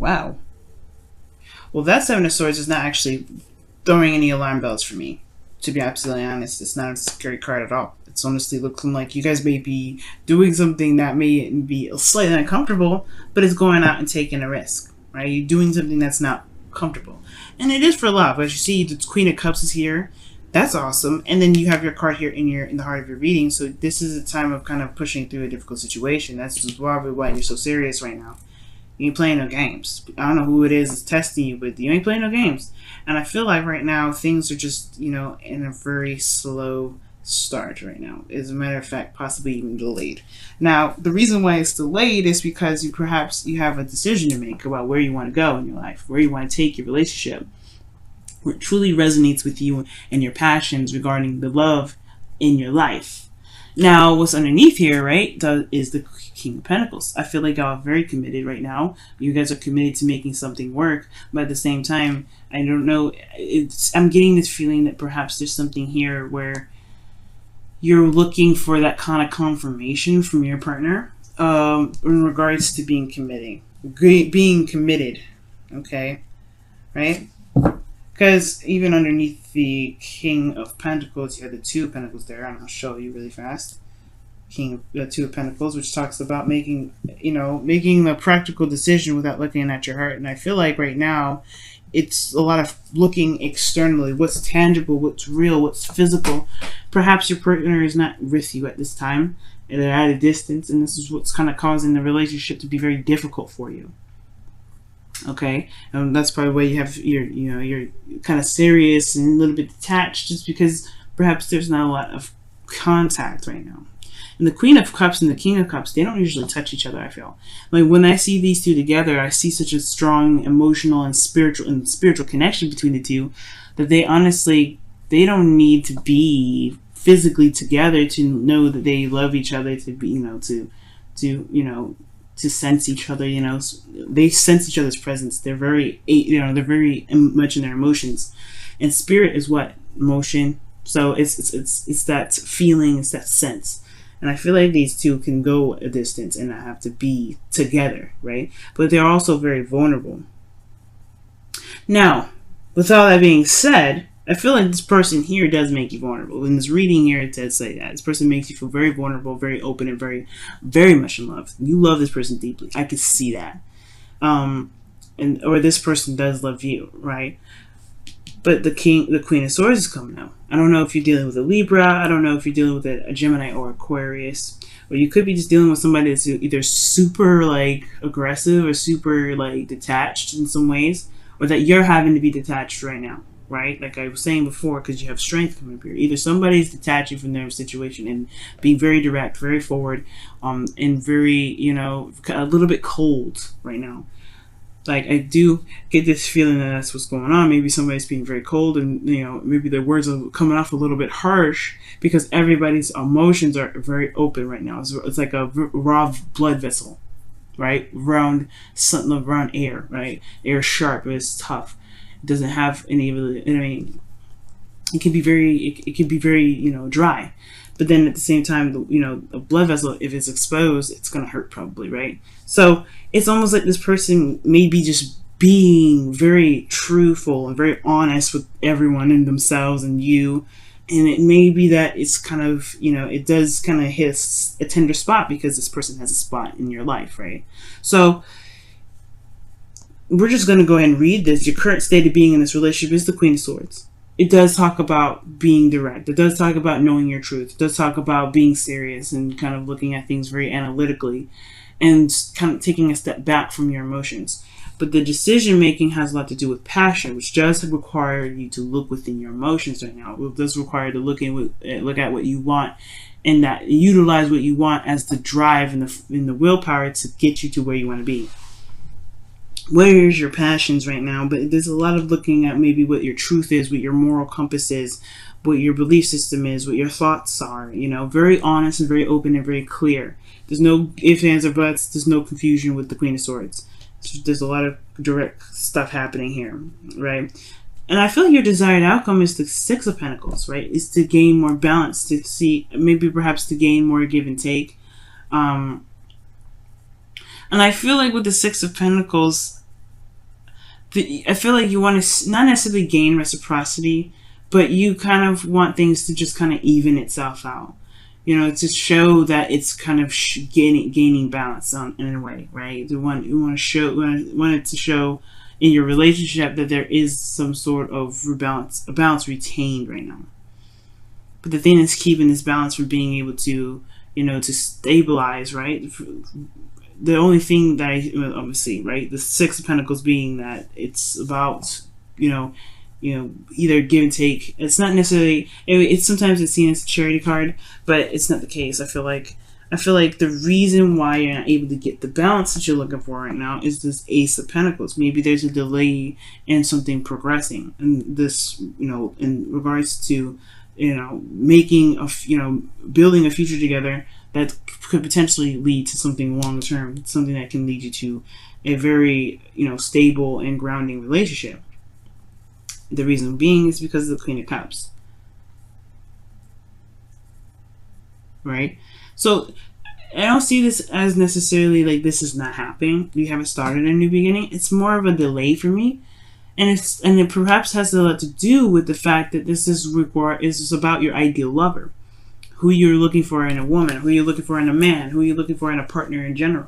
wow. Well, that Seven of Swords is not actually throwing any alarm bells for me. To be absolutely honest, it's not a scary card at all. It's honestly looking like you guys may be doing something that may be slightly uncomfortable, but it's going out and taking a risk, right? You're doing something that's not comfortable. And it is for love. As you see, the Queen of Cups is here. That's awesome. And then you have your card here in the heart of your reading. So this is a time of kind of pushing through a difficult situation. That's probably why you're so serious right now. You ain't playing no games. I don't know who it is that's testing you, but you ain't playing no games. And I feel like right now things are just, in a very slow start right now. As a matter of fact, possibly even delayed. Now, the reason why it's delayed is because perhaps you have a decision to make about where you want to go in your life, where you want to take your relationship, where it truly resonates with you and your passions regarding the love in your life. Now, what's underneath here, right, is the King of Pentacles. I feel like y'all are very committed right now. You guys are committed to making something work, but at the same time, I don't know, I'm getting this feeling that perhaps there's something here where you're looking for that kind of confirmation from your partner in regards to being committed, okay, right? Because even underneath the King of Pentacles, you have the Two of Pentacles there, and I'll show you really fast. Two of Pentacles, which talks about making the practical decision without looking at your heart. And I feel like right now, it's a lot of looking externally, what's tangible, what's real, what's physical. Perhaps your partner is not with you at this time, and they're at a distance, and this is what's kind of causing the relationship to be very difficult for you. Okay, that's probably why you have you're kind of serious and a little bit detached, just because perhaps there's not a lot of contact right now. And the Queen of Cups and the King of Cups, they don't usually touch each other. I feel like when I see these two together, I see such a strong emotional and spiritual connection between the two that they don't need to be physically together to know that they love each other, to be to sense each other. They sense each other's presence. They're very much in their emotions, and spirit is what? Emotion. So it's that feeling, it's that sense. And I feel like these two can go a distance and not have to be together, right? But they're also very vulnerable. Now, with all that being said, I feel like this person here does make you vulnerable. In this reading here, it does say that. This person makes you feel very vulnerable, very open, and very, very much in love. You love this person deeply. I can see that. Or this person does love you, right? But the Queen of Swords is coming out. I don't know if you're dealing with a Libra. I don't know if you're dealing with a Gemini or Aquarius. Or you could be just dealing with somebody that's either super aggressive or super detached in some ways, or that you're having to be detached right now, right? Like I was saying before, because you have strength coming up here. Either somebody's detaching from their situation and being very direct, very forward, and very, a little bit cold right now. Like, I do get this feeling that that's what's going on. Maybe somebody's being very cold, and maybe their words are coming off a little bit harsh because everybody's emotions are very open right now. It's like a raw blood vessel, right? Around air, right? Air is sharp, but it's tough. It doesn't have any of the. It can be very dry. But then at the same time, a blood vessel, if it's exposed, it's going to hurt probably, right? So it's almost like this person may be just being very truthful and very honest with everyone and themselves and you. And it may be that it's kind of, it does kind of hit a tender spot because this person has a spot in your life, right? So we're just going to go ahead and read this. Your current state of being in this relationship is the Queen of Swords. It does talk about being direct. It does talk about knowing your truth. It does talk about being serious and kind of looking at things very analytically and kind of taking a step back from your emotions. But the decision making has a lot to do with passion, which does require you to look within your emotions right now. It does require to look at what you want, and that utilize what you want as the drive and the willpower to get you to where you want to be. Where is your passions right now? But there's a lot of looking at maybe what your truth is, what your moral compass is, what your belief system is, what your thoughts are. Very honest and very open and very clear. There's no ifs, ands, or buts. There's no confusion with the Queen of Swords. There's a lot of direct stuff happening here, right? And I feel like your desired outcome is the Six of Pentacles, right? Is to gain more balance, to see, maybe perhaps to gain more give and take. And I feel like with the Six of Pentacles, I feel like you want to not necessarily gain reciprocity, but you kind of want things to just kind of even itself out. You know, to show that it's kind of gaining balance in a way, right? You want to show, want it to show in your relationship that there is some sort of a balance retained right now. But the thing that's keeping this balance from being able to, to stabilize, right? The only thing that obviously, right, the Six of Pentacles being that it's about, either give and take. It's not necessarily. It's sometimes it's seen as a charity card, but it's not the case. I feel like the reason why you're not able to get the balance that you're looking for right now is this Ace of Pentacles. Maybe there's a delay in something progressing, and this, in regards to, making building a future together that could potentially lead to something long term, something that can lead you to a very, stable and grounding relationship. The reason being is because of the Queen of Cups. Right? So I don't see this as necessarily like this is not happening. You haven't started a new beginning. It's more of a delay for me. And it perhaps has a lot to do with the fact that this is about your ideal lover. Who you're looking for in a woman, who you're looking for in a man, who you're looking for in a partner in general.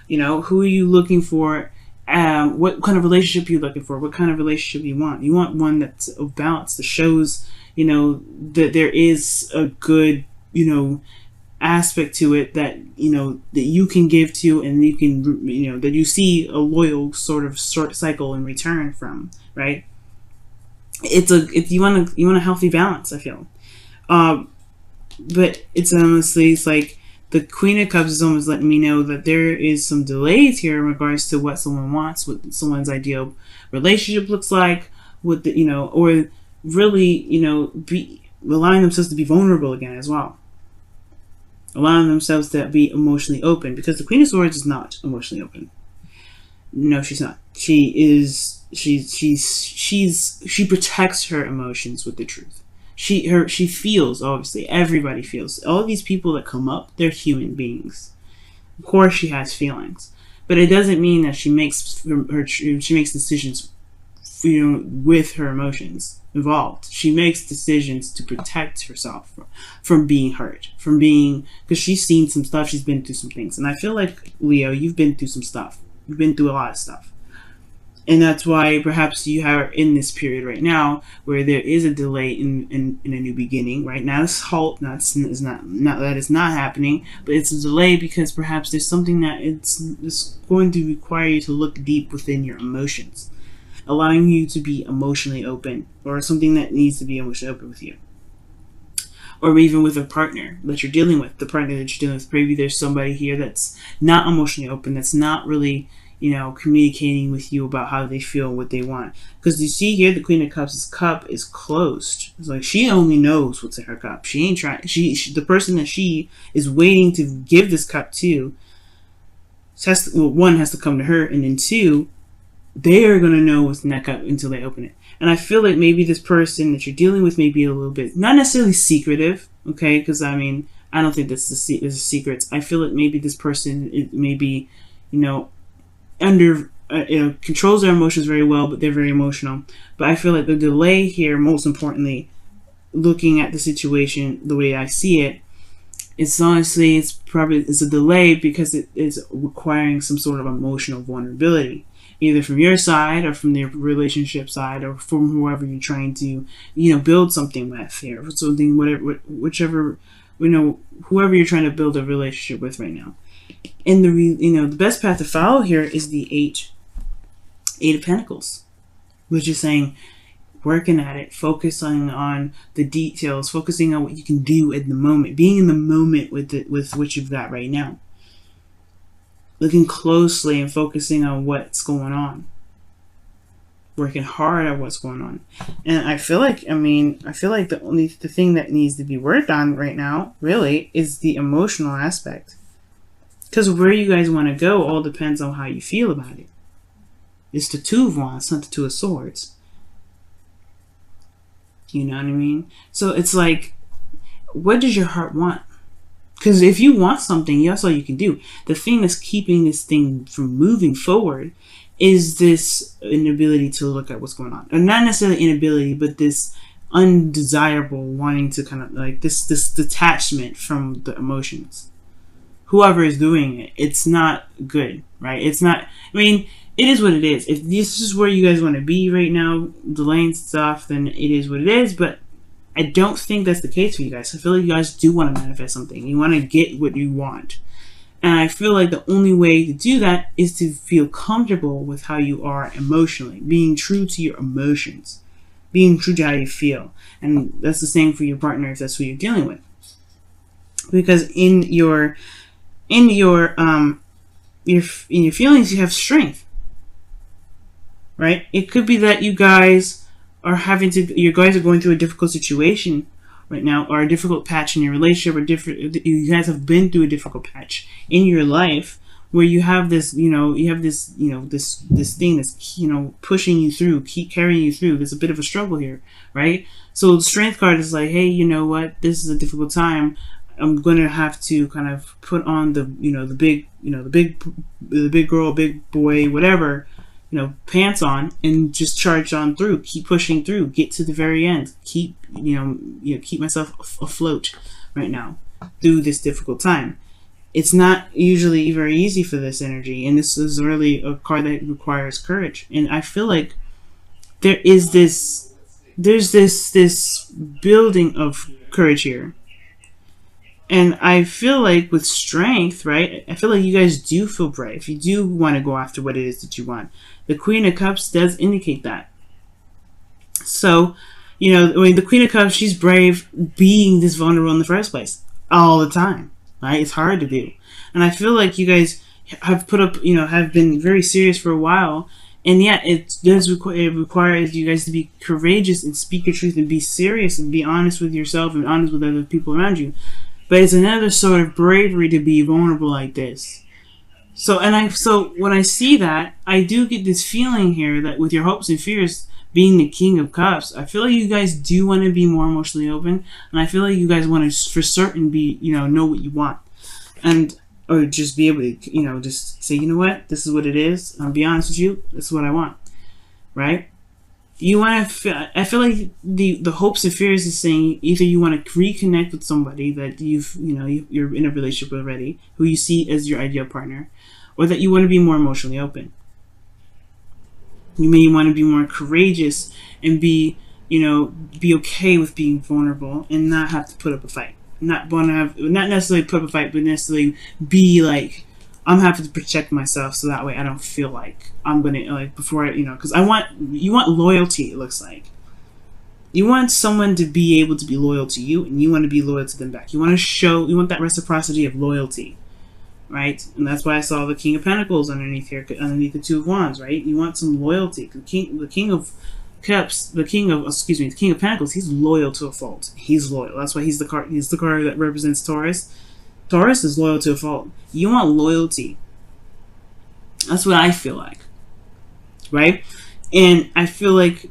Who are you looking for? What kind of relationship you're looking for? What kind of relationship you want? You want one that's of balance, that shows, that there is a good, aspect to it that, that you can give to, and you can, that you see a loyal sort of cycle in return from, right? You want a healthy balance, I feel. But it's like the Queen of Cups is almost letting me know that there is some delays here in regards to what someone wants, what someone's ideal relationship looks like, with the, or really, be allowing themselves to be vulnerable again as well. Allowing themselves to be emotionally open, because the Queen of Swords is not emotionally open. No, she's not. She protects her emotions with the truth. She feels, obviously. Everybody feels. All these people that come up, they're human beings. Of course she has feelings. But it doesn't mean that she makes decisions, with her emotions involved. She makes decisions to protect herself from being hurt, because she's seen some stuff, she's been through some things. And I feel like, Leo, you've been through some stuff. You've been through a lot of stuff. And that's why perhaps you are in this period right now where there is a delay in a new beginning. Right now, this halt not that it's not happening, but it's a delay because perhaps there's something that it's going to require you to look deep within your emotions, allowing you to be emotionally open, or something that needs to be emotionally open with you. Or even with a partner that you're dealing with, maybe there's somebody here that's not emotionally open, that's not really, communicating with you about how they feel, what they want. Because you see here, the Queen of Cups' cup is closed. It's like she only knows what's in her cup. She ain't trying. The person that she is waiting to give this cup to, one has to come to her, and then two, they are going to know what's in that cup until they open it. And I feel like maybe this person that you're dealing with may be a little bit, not necessarily secretive, okay? Because I don't think that's the secrets. I feel like maybe this person may be, controls their emotions very well, but they're very emotional. But I feel like the delay here, most importantly, looking at the situation the way I see it, it's honestly, it's a delay because it is requiring some sort of emotional vulnerability, either from your side or from the relationship side, or from whoever you're trying to, build something with here, whichever, whoever you're trying to build a relationship with right now. And the best path to follow here is the Eight of Pentacles, which is saying, working at it, focusing on the details, focusing on what you can do at the moment, being in the moment with what you've got right now, looking closely and focusing on what's going on, working hard at what's going on. And I feel like the thing that needs to be worked on right now really is the emotional aspect. Because where you guys want to go all depends on how you feel about it. It's the Two of Wands, not the Two of Swords. You know what I mean? So it's like, what does your heart want? Because if you want something, that's all you can do. The thing that's keeping this thing from moving forward is this inability to look at what's going on, and not necessarily inability, but this undesirable wanting to kind of like this detachment from the emotions. Whoever is doing it, it's not good, right? It's not. I mean, it is what it is. If this is where you guys want to be right now, delaying stuff, then it is what it is. But I don't think that's the case for you guys. I feel like you guys do want to manifest something. You want to get what you want. And I feel like the only way to do that is to feel comfortable with how you are emotionally, being true to your emotions, being true to how you feel. And that's the same for your partner if that's who you're dealing with. Because in your feelings, you have strength, right? It could be that you guys are you guys are going through a difficult situation right now, or a difficult patch in your relationship, or you guys have been through a difficult patch in your life where you have this, this thing that's, pushing you through, keep carrying you through. There's a bit of a struggle here, right? So the strength card is like, hey, you know what? This is a difficult time. I'm going to have to kind of put on the big girl, big boy, whatever, pants on, and just charge on through, keep pushing through, get to the very end, keep myself afloat right now through this difficult time. It's not usually very easy for this energy, and this is really a card that requires courage. And I feel like there's this building of courage here. And I feel like with strength, right? I feel like you guys do feel brave. You do want to go after what it is that you want. The Queen of Cups does indicate that. So, the Queen of Cups, she's brave being this vulnerable in the first place. All the time, right? It's hard to do. And I feel like you guys have put up, have been very serious for a while. And yet it requires you guys to be courageous and speak your truth and be serious and be honest with yourself and honest with other people around you. But it's another sort of bravery to be vulnerable like this. So when I see that, I do get this feeling here that with your hopes and fears being the King of Cups, I feel like you guys do want to be more emotionally open, and I feel like you guys want to for certain be, know what you want, or just be able to, just say, what, this is what it is. I'll be honest with you, this is what I want, right? You want to. I feel like the hopes and fears is saying either you want to reconnect with somebody that you're in a relationship with already, who you see as your ideal partner, or that you want to be more emotionally open. You may want to be more courageous and be okay with being vulnerable and not have to put up a fight. Not necessarily put up a fight, but necessarily be like, I'm having to protect myself so that way I don't feel like I'm gonna before because you want loyalty. It looks like you want someone to be able to be loyal to you, and you want to be loyal to them back. You want that reciprocity of loyalty, right? And that's why I saw the King of Pentacles underneath here, underneath the Two of Wands, right? You want some loyalty. The King of Pentacles, he's loyal to a fault. He's loyal. That's why he's the card that represents Taurus. Taurus is loyal to a fault. You want loyalty. That's what I feel like, right? And I feel like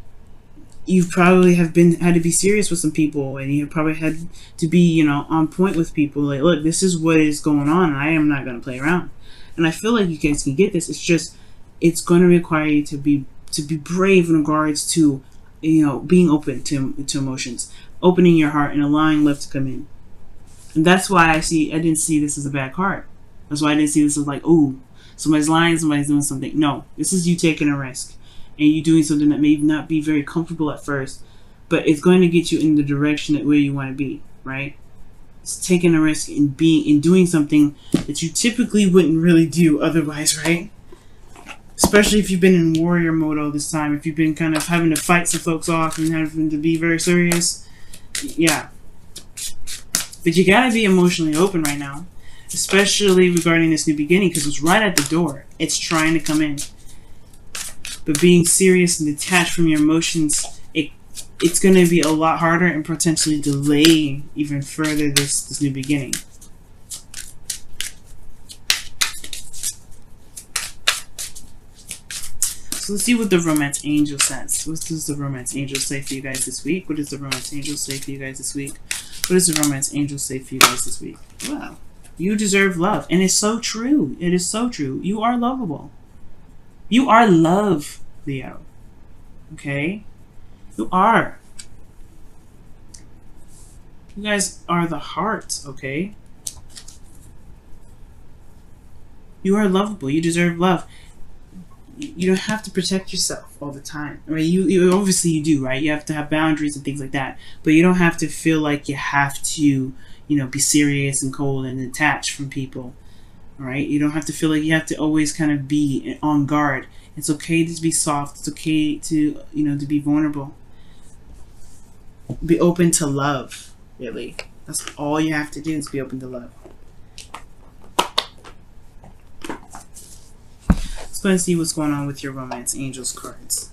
you probably had to be serious with some people, and you probably had to be, on point with people. Like, look, this is what is going on, and I am not going to play around. And I feel like you guys can get this. It's just, it's going to require you to be brave in regards to, being open to emotions, opening your heart and allowing love to come in. And that's why I didn't see this as a bad card. That's why I didn't see this as like, ooh, somebody's lying, somebody's doing something. No, this is you taking a risk. And you doing something that may not be very comfortable at first, but it's going to get you in the direction that where you want to be, right? It's taking a risk and doing something that you typically wouldn't really do otherwise, right? Especially if you've been in warrior mode all this time, if you've been kind of having to fight some folks off and having to be very serious. Yeah. But you gotta be emotionally open right now, especially regarding this new beginning, because it's right at the door. It's trying to come in. But being serious and detached from your emotions, it's going to be a lot harder and potentially delay even further this new beginning. So let's see what the romance angel says. What does the romance angel say for you guys this week? What does the romance angel say for you guys this week? What does the romance angel say for you guys this week? Wow. You deserve love. And it's so true. It is so true. You are lovable. You are love, Leo. Okay? You are. You guys are the heart, okay? You are lovable. You deserve love. You don't have to protect yourself all the time. I mean, you obviously you do, right? You have to have boundaries and things like that. But you don't have to feel like you have to, be serious and cold and detached from people. All right? You don't have to feel like you have to always kind of be on guard. It's okay to be soft. It's okay to, to be vulnerable. Be open to love, really. That's all you have to do is be open to love. Let's go and see what's going on with your romance angels cards.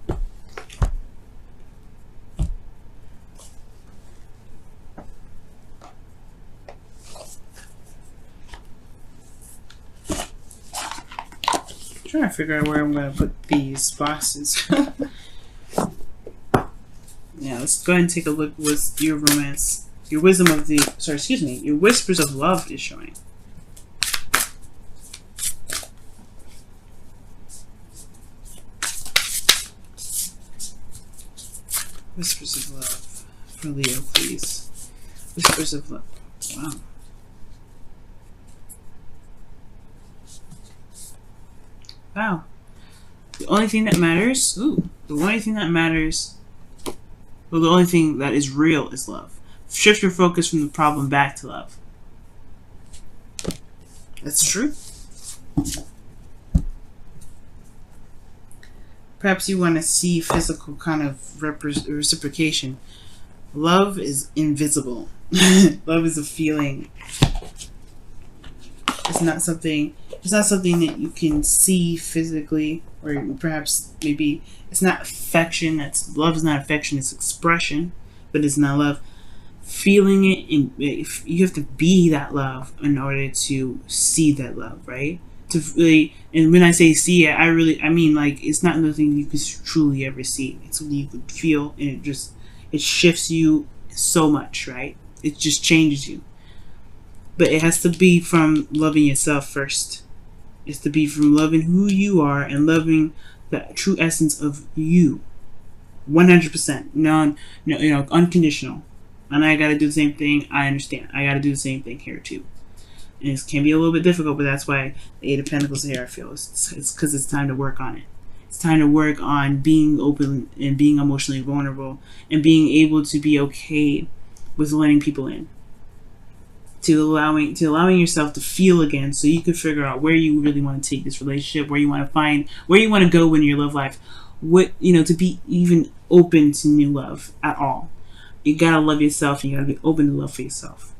I'm trying to figure out where I'm going to put these boxes. Yeah, let's go ahead and take a look with your romance. Your wisdom of the... Sorry, excuse me. Your whispers of love is showing. Whispers of love for Leo, please. Whispers of love. Wow. Wow. The only thing that matters... Ooh. The only thing that matters... Well, the only thing that is real is love. Shift your focus from the problem back to love. That's true. Perhaps you want to see physical kind of reciprocation. Love is invisible. Love is a feeling. It's not something that you can see physically, or perhaps maybe it's not affection. Love is not affection. It's expression, but it's not love. Feeling it, you have to be that love in order to see that love, right? To really, and when I say see it, I mean like it's not nothing you could truly ever see. It's something you could feel, and it shifts you so much, right? It just changes you. But it has to be from loving yourself first. It's to be from loving who you are and loving the true essence of you, 100%, unconditional. And I gotta do the same thing. I understand. I gotta do the same thing here too. And it can be a little bit difficult, but that's why the Eight of Pentacles here, I feel. It's because it's time to work on it. It's time to work on being open and being emotionally vulnerable and being able to be okay with letting people in. To allowing yourself to feel again, so you can figure out where you really want to take this relationship, where you want to go in your love life, to be even open to new love at all. You gotta love yourself, and you gotta be open to love for yourself.